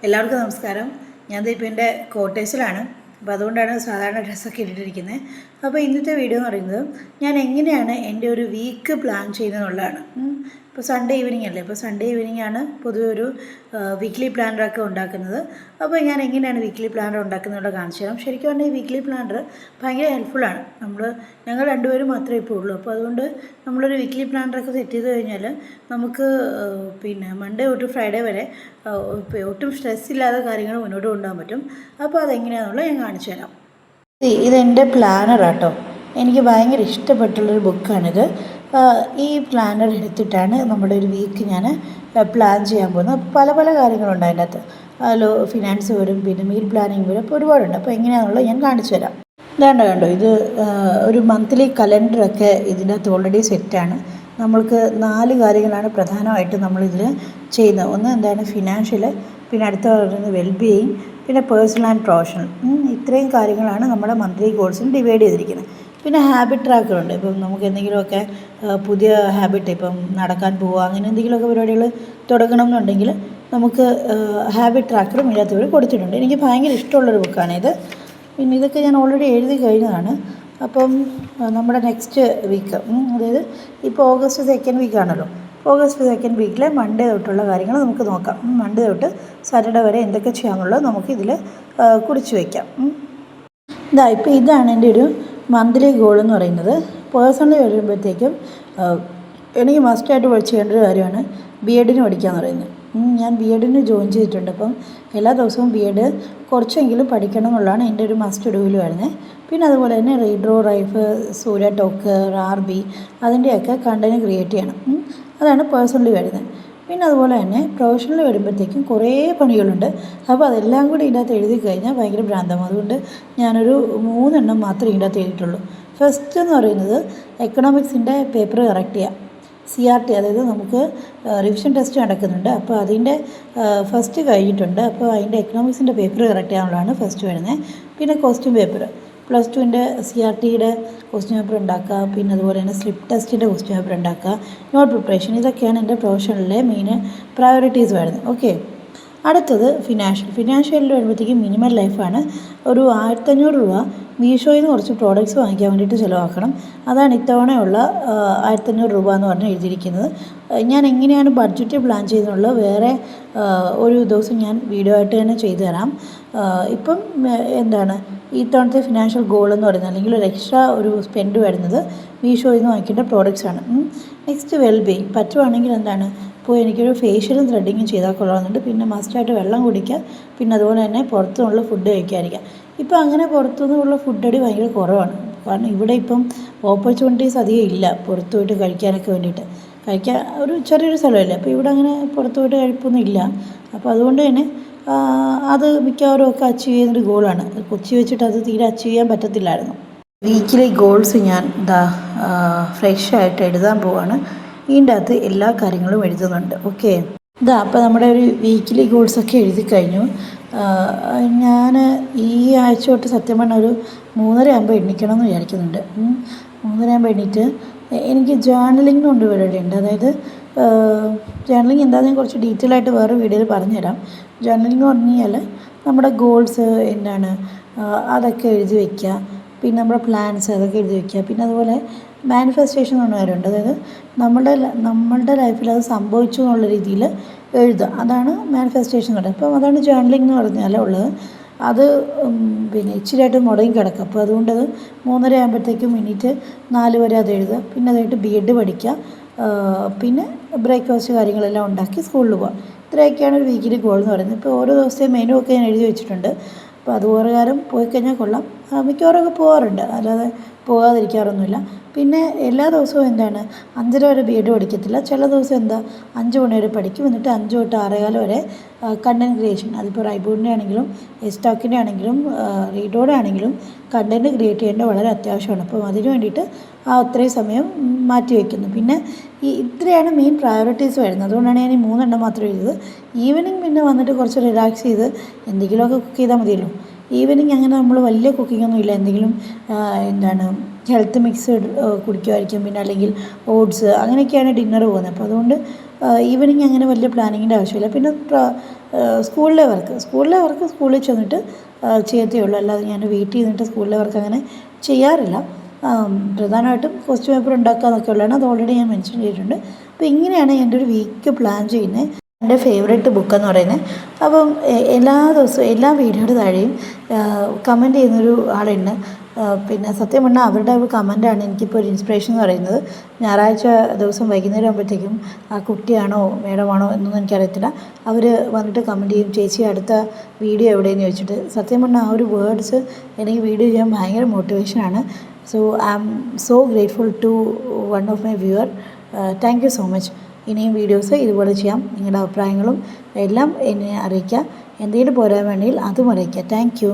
എല്ലാവർക്കും നമസ്കാരം. ഞാൻ ഇപ്പോൾ എൻ്റെ ക്വാർട്ടേഴ്സിലാണ്. അപ്പോൾ അതുകൊണ്ടാണ് സാധാരണ ഡ്രസ്സൊക്കെ ഇട്ടിട്ടിരിക്കുന്നത്. അപ്പോൾ ഇന്നത്തെ വീഡിയോ എന്ന് പറയുന്നത് ഞാൻ എങ്ങനെയാണ് എൻ്റെ ഒരു വീക്ക് പ്ലാൻ ചെയ്യുന്നതെന്നുള്ളതാണ്. ഇപ്പോൾ സൺഡേ ഈവനിങ് അല്ലേ, അപ്പോൾ സൺഡേ ഈവനിങ് ആണ് പൊതുവെ ഒരു വീക്ക്ലി പ്ലാനറൊക്കെ ഉണ്ടാക്കുന്നത്. അപ്പോൾ ഞാൻ എങ്ങനെയാണ് വീക്ക്ലി പ്ലാനർ ഉണ്ടാക്കുന്നതെന്ന് കാണിച്ചു തരാം. ശരിക്കും പറഞ്ഞാൽ ഈ വീക്ക്ലി പ്ലാനർ ഭയങ്കര ഹെൽപ്ഫുള്ളാണ്. ഞങ്ങൾ രണ്ടുപേരും മാത്രമേ ഇപ്പോൾ ഉള്ളൂ. അപ്പോൾ അതുകൊണ്ട് നമ്മളൊരു വീക്ക്ലി പ്ലാനറൊക്കെ സെറ്റ് ചെയ്ത് കഴിഞ്ഞാൽ നമുക്ക് മൺഡേ തൊട്ട് ഫ്രൈഡേ വരെ ഒട്ടും സ്ട്രെസ് ഇല്ലാതെ കാര്യങ്ങൾ മുന്നോട്ട് കൊണ്ടുപോകാൻ പറ്റും. അപ്പോൾ അതെങ്ങനെയാണെന്നുള്ളത് ഞാൻ കാണിച്ചു തരാം. ഇതെൻ്റെ പ്ലാനറാട്ടോ. എനിക്ക് ഭയങ്കര ഇഷ്ടപ്പെട്ടുള്ളൊരു ബുക്കാണിത്. ഈ പ്ലാനർ എടുത്തിട്ടാണ് നമ്മുടെ ഒരു വീക്ക് ഞാൻ പ്ലാൻ ചെയ്യാൻ പോകുന്നത്. പല പല കാര്യങ്ങളുണ്ട് അതിൻ്റെ അകത്ത്. ഫിനാൻസ് വരും, പിന്നെ മീൽ പ്ലാനിങ് വരും, അപ്പോൾ ഒരുപാടുണ്ട്. അപ്പോൾ എങ്ങനെയാണെന്നുള്ളത് ഞാൻ കാണിച്ചു തരാം. കണ്ടോ ഇത് ഒരു മന്ത്ലി കലണ്ടറൊക്കെ ഇതിൻ്റെ അകത്ത് ഓൾറെഡി സെറ്റാണ്. നമ്മൾക്ക് 4 കാര്യങ്ങളാണ് പ്രധാനമായിട്ട് നമ്മളിതിൽ ചെയ്യുന്നത്. ഒന്ന് എന്താണ് ഫിനാൻഷ്യൽ, പിന്നെ അടുത്ത പറയുന്നത് വെൽബീയിങ്, പിന്നെ പേഴ്സണൽ ആൻഡ് പ്രൊഫഷണൽ. ഇത്രയും കാര്യങ്ങളാണ് നമ്മുടെ മന്ത്ലി ഗോൾസിൽ ഡിവൈഡ് ചെയ്തിരിക്കുന്നത്. പിന്നെ ഹാബിറ്റ് ട്രാക്കറുണ്ട്. ഇപ്പം നമുക്ക് എന്തെങ്കിലുമൊക്കെ പുതിയ ഹാബിറ്റ്, ഇപ്പം നടക്കാൻ പോവുക, അങ്ങനെ എന്തെങ്കിലുമൊക്കെ പരിപാടികൾ തുടങ്ങണം എന്നുണ്ടെങ്കിൽ നമുക്ക് ഹാബിറ്റ് ട്രാക്കറും ഇതിനകത്ത് കൊടുത്തിട്ടുണ്ട്. എനിക്ക് ഭയങ്കര ഇഷ്ടമുള്ളൊരു ബുക്കാണിത്. പിന്നെ ഇതൊക്കെ ഞാൻ ഓൾറെഡി എഴുതി കഴിഞ്ഞതാണ്. അപ്പം നമ്മുടെ നെക്സ്റ്റ് വീക്ക്, അതായത് ഇപ്പോൾ ഓഗസ്റ്റ് 2nd വീക്കാണല്ലോ, ഓഗസ്റ്റ് 2nd വീക്കിലെ മൺഡേ തൊട്ടുള്ള കാര്യങ്ങൾ നമുക്ക് നോക്കാം. മൺഡേ തൊട്ട് സാറ്റർഡേ വരെ എന്തൊക്കെ ചെയ്യാനുള്ളത് നമുക്കിതിൽ കുറിച്ച് വയ്ക്കാം. ഇപ്പോൾ ഇതാണ് എൻ്റെ ഒരു മന്ത്ലി ഗോൾ എന്ന് പറയുന്നത്. പേഴ്സണലി വരുമ്പോഴത്തേക്കും എനിക്ക് മസ്റ്റായിട്ട് ചെയ്യേണ്ട ഒരു കാര്യമാണ് BEdന് പഠിക്കുക എന്ന് പറയുന്നത്. ഞാൻ BEdന് ജോയിൻ ചെയ്തിട്ടുണ്ട്. അപ്പം എല്ലാ ദിവസവും BEd കുറച്ചെങ്കിലും പഠിക്കണം എന്നുള്ളതാണ് എൻ്റെ ഒരു മസ്റ്റ് ഡൂവിൽ വരുന്നത്. പിന്നെ അതുപോലെ തന്നെ റീഡ്രോ, റൈഫ്, സൂര്യ ടോക്ക്, RB അതിൻ്റെയൊക്കെ കണ്ടന്റ് ക്രിയേറ്റ് ചെയ്യണം. അതാണ് പേഴ്സണലി വരുന്നത്. പിന്നെ അതുപോലെ തന്നെ പ്രൊഫഷണൽ വരുമ്പോഴത്തേക്കും കുറേ പണികളുണ്ട്. അപ്പോൾ അതെല്ലാം കൂടി ഇതിൻ്റെ അകത്ത് എഴുതി കഴിഞ്ഞാൽ ഭയങ്കര ഭ്രാന്തമാകും. അതുകൊണ്ട് ഞാനൊരു 3 എണ്ണം മാത്രമേ ഇതിൻ്റെ അകത്ത് എഴുതിയിട്ടുള്ളൂ. ഫസ്റ്റ് എന്ന് പറയുന്നത് എക്കണോമിക്സിൻ്റെ പേപ്പർ കറക്റ്റ് ചെയ്യുക. CRT, അതായത് നമുക്ക് റിവിഷൻ ടെസ്റ്റ് നടക്കുന്നുണ്ട്. അപ്പോൾ അതിൻ്റെ ഫസ്റ്റ് കഴിഞ്ഞിട്ടുണ്ട്. അപ്പോൾ അതിൻ്റെ എക്കണോമിക്സിൻ്റെ പേപ്പർ കറക്റ്റ് ചെയ്യാനുള്ളതാണ് ഫസ്റ്റ് വരുന്നത്. പിന്നെ ക്വസ്റ്റ്യൻ പേപ്പർ, +2ൻ്റെ CRTയുടെ ക്വസ്റ്റ്യൻ പേപ്പർ ഉണ്ടാക്കുക. പിന്നെ അതുപോലെ തന്നെ സ്ലിപ്പ് ടെസ്റ്റിൻ്റെ ക്വസ്റ്റ്യൻ പേപ്പർ ഉണ്ടാക്കുക, നോട്ട് പ്രിപ്പറേഷൻ. ഇതൊക്കെയാണ് എൻ്റെ പ്രൊഫഷണലിലെ മെയിൻ പ്രയോറിറ്റീസ് വരുന്നത്. ഓക്കെ, അടുത്തത് ഫിനാൻഷ്യലിൽ വരുമ്പോഴത്തേക്കും മിനിമം ലൈഫാണ്. ഒരു 1500 രൂപ മീഷോയിൽ നിന്ന് കുറച്ച് പ്രോഡക്റ്റ്സ് വാങ്ങിക്കാൻ വേണ്ടിയിട്ട് ചിലവാക്കണം. അതാണ് ഇത്തവണയുള്ള 1500 രൂപ എന്ന് പറഞ്ഞ് എഴുതിയിരിക്കുന്നത്. ഞാൻ എങ്ങനെയാണ് ബഡ്ജറ്റ് പ്ലാൻ ചെയ്യുന്നുള്ളത് വേറെ ഒരു ദിവസം ഞാൻ വീഡിയോ ആയിട്ട് തന്നെ ചെയ്തു തരാം. ഇപ്പം എന്താണ് ഇത്തവണത്തെ ഫിനാൻഷ്യൽ ഗോൾ എന്ന് പറയുന്നത്, അല്ലെങ്കിൽ ഒരു എക്സ്ട്രാ ഒരു സ്പെൻഡ് വരുന്നത് മീഷോയിൽ നിന്ന് വാങ്ങിക്കേണ്ട പ്രോഡക്റ്റ്സാണ്. Next wellbeing. പറ്റുവാണെങ്കിൽ എന്താണ് ഇപ്പോൾ എനിക്കൊരു ഫേഷ്യലും ത്രെഡിങ്ങും ചെയ്താൽ കൊള്ളാമെന്നുണ്ട്. പിന്നെ മസ്റ്റായിട്ട് വെള്ളം കുടിക്കുക. പിന്നെ അതുപോലെ തന്നെ പുറത്തുനിന്നുള്ള ഫുഡ് കഴിക്കാതിരിക്കുക. ഇപ്പോൾ അങ്ങനെ പുറത്തുനിന്നുള്ള ഫുഡ് അടി ഭയങ്കര കുറവാണ്. കാരണം ഇവിടെ ഇപ്പം ഓപ്പർച്യൂണിറ്റീസ് അധികം ഇല്ല പുറത്തു പോയിട്ട് കഴിക്കാനൊക്കെ വേണ്ടിയിട്ട്. കഴിക്കാൻ ഒരു ചെറിയൊരു സ്ഥലമല്ലേ, അപ്പോൾ ഇവിടെ അങ്ങനെ പുറത്തു പോയിട്ട് കഴിപ്പൊന്നും ഇല്ല. അപ്പോൾ അതുകൊണ്ട് തന്നെ അത് മിക്കവാറും ഒക്കെ അച്ചീവ് ചെയ്യുന്നൊരു ഗോളാണ്. കൊച്ചി വെച്ചിട്ട് അത് തീരെ അച്ചീവ് ചെയ്യാൻ പറ്റത്തില്ലായിരുന്നു. വീക്കിലി ഗോൾസ് ഞാൻ ഫ്രഷായിട്ട് എഴുതാൻ പോവാണ്. ഇതിൻ്റെ അകത്ത് എല്ലാ കാര്യങ്ങളും എഴുതുന്നുണ്ട്. ഓക്കെ, അപ്പോൾ നമ്മുടെ ഒരു വീക്കിലി ഗോൾസൊക്കെ എഴുതി കഴിഞ്ഞു. ഞാൻ ഈ ആഴ്ച തൊട്ട് സത്യം പറഞ്ഞാൽ ഒരു 3:30 ആകുമ്പോൾ എണ്ണിക്കണം എന്ന് വിചാരിക്കുന്നുണ്ട്. 3:30 ആകുമ്പോൾ എണ്ണീറ്റ് എനിക്ക് ജേർണലിംഗ് കൊണ്ട് പരിപാടിയുണ്ട്. അതായത് ജേർണലിംഗ് എന്താണെന്ന് കുറച്ച് ഡീറ്റെയിൽ ആയിട്ട് വേറെ വീഡിയോയിൽ പറഞ്ഞുതരാം. ജേർണലിംഗ് എന്ന് പറഞ്ഞു കഴിഞ്ഞാൽ നമ്മുടെ ഗോൾസ് എന്താണ് അതൊക്കെ എഴുതി വയ്ക്കുക. പിന്നെ നമ്മുടെ പ്ലാൻസ് അതൊക്കെ എഴുതി വയ്ക്കുക. പിന്നെ അതുപോലെ മാനിഫെസ്റ്റേഷൻ എന്ന് പറഞ്ഞ കാര്യമുണ്ട്. അതായത് നമ്മളുടെ ലൈഫിൽ അത് സംഭവിച്ചു എന്നുള്ള രീതിയിൽ എഴുതുക. അതാണ് മാനിഫെസ്റ്റേഷൻ എന്ന് പറയുന്നത്. അപ്പോൾ അതാണ് ജേർണലിംഗ് എന്ന് പറഞ്ഞാൽ ഉള്ളത്. അത് ഇച്ചിരിയായിട്ട് മുടങ്ങി കിടക്കുക. അപ്പോൾ അതുകൊണ്ടത് 3:30 ആകുമ്പോഴത്തേക്കും മിനിറ്റ് 4 വരെ അത് എഴുതുക. പിന്നെ അതായിട്ട് BEd പഠിക്കുക. പിന്നെ ബ്രേക്ക്ഫാസ്റ്റ് കാര്യങ്ങളെല്ലാം ഉണ്ടാക്കി സ്കൂളിൽ പോവുക. ഇത്രയൊക്കെയാണ് ഒരു വീക്കിലി ഗോൾ എന്ന് പറയുന്നത്. ഇപ്പോൾ ഓരോ ദിവസത്തെ മെനു ഒക്കെ ഞാൻ എഴുതി വെച്ചിട്ടുണ്ട്. അപ്പോൾ അത് പ്രകാരം പോയി കഴിഞ്ഞാൽ കൊള്ളാം. മിക്കവാറൊക്കെ പോകാറുണ്ട്, അല്ലാതെ പോകാതിരിക്കാറൊന്നുമില്ല. പിന്നെ എല്ലാ ദിവസവും എന്താണ് 5:30 വരെ BEd പഠിക്കത്തില്ല. ചില ദിവസം 5 മണി വരെ പഠിക്കും. എന്നിട്ട് 5 തൊട്ട് 6:15 വരെ കണ്ടൻറ് ക്രിയേഷൻ. അതിപ്പോൾ റൈബൂണിൻ്റെ ആണെങ്കിലും എസ്റ്റോക്കിൻ്റെ ആണെങ്കിലും റീഡോയുടെ ആണെങ്കിലും കണ്ടൻറ് ക്രിയേറ്റ് ചെയ്യേണ്ടത് വളരെ അത്യാവശ്യമാണ്. അപ്പം അതിന് വേണ്ടിയിട്ട് അത്രയും സമയം മാറ്റി വയ്ക്കുന്നു. പിന്നെ ഇത്രയാണ് മെയിൻ പ്രയോറിറ്റീസ് വരുന്നത്. അതുകൊണ്ടാണ് ഞാൻ ഈ 3 എണ്ണം മാത്രം എഴുതിയത്. ഈവനിങ് പിന്നെ വന്നിട്ട് കുറച്ച് റിലാക്സ് ചെയ്ത് എന്തെങ്കിലുമൊക്കെ കുക്ക് ചെയ്താൽ മതിയല്ലോ. ഈവനിങ് അങ്ങനെ നമ്മൾ വലിയ കുക്കിങ്ങൊന്നും ഇല്ല. എന്തെങ്കിലും ഹെൽത്ത് മിക്സ് കുടിക്കുമായിരിക്കും. പിന്നെ അല്ലെങ്കിൽ ഓട്സ് അങ്ങനെയൊക്കെയാണ് ഡിന്നർ പോകുന്നത്. അപ്പോൾ അതുകൊണ്ട് ഈവനിങ് അങ്ങനെ വലിയ പ്ലാനിങ്ങിൻ്റെ ആവശ്യമില്ല. പിന്നെ സ്കൂളിലെ വർക്ക് സ്കൂളിൽ ചെന്നിട്ട് ചെയ്യത്തേ ഉള്ളൂ. അല്ലാതെ ഞാൻ വീട്ടിൽ നിന്നിട്ട് സ്കൂളിലെ വർക്ക് അങ്ങനെ ചെയ്യാറില്ല. പ്രധാനമായിട്ടും ക്വസ്റ്റ്യൻ പേപ്പർ ഉണ്ടാക്കുക എന്നൊക്കെ ഉള്ളതാണ്. അത് ഓൾറെഡി ഞാൻ മെൻഷൻ ചെയ്തിട്ടുണ്ട്. അപ്പോൾ ഇങ്ങനെയാണ് എൻ്റെ ഒരു വീക്ക് പ്ലാൻ ചെയ്യുന്നത്. എൻ്റെ ഫേവറേറ്റ് ബുക്കെന്ന് പറയുന്നത്. അപ്പം എല്ലാ ദിവസവും എല്ലാ വീഡിയോയുടെ താഴെയും കമൻറ്റ് ചെയ്യുന്നൊരു ആളുണ്ട്. പിന്നെ സത്യം പറഞ്ഞാൽ അവരുടെ ഒരു കമൻറ്റാണ് എനിക്കിപ്പോൾ ഒരു ഇൻസ്പിറേഷൻ എന്ന് പറയുന്നത്. ഞായറാഴ്ച ദിവസം വൈകുന്നേരം ആകുമ്പോഴത്തേക്കും ആ കുട്ടിയാണോ മേഡമാണോ എന്നൊന്നും എനിക്കറിയത്തില്ല, അവർ വന്നിട്ട് കമൻറ്റ് ചെയ്യും, ചേച്ചി അടുത്ത വീഡിയോ എവിടെയെന്ന് ചോദിച്ചിട്ട്. സത്യം പറഞ്ഞാൽ ആ ഒരു വേർഡ്സ് എനിക്ക് വീഡിയോ ചെയ്യാൻ ഭയങ്കര മോട്ടിവേഷനാണ്. So I am so grateful to one of my viewer. Thank you so much. ഇനിയും വീഡിയോസ് ഇതുപോലെ ചെയ്യാം. നിങ്ങളുടെ അഭിപ്രായങ്ങളും എല്ലാം എന്നെ അറിയിക്കുക. എന്തെങ്കിലും പോരാൻ വേണ്ടിയിൽ അതും അറിയിക്കുക. Thank you.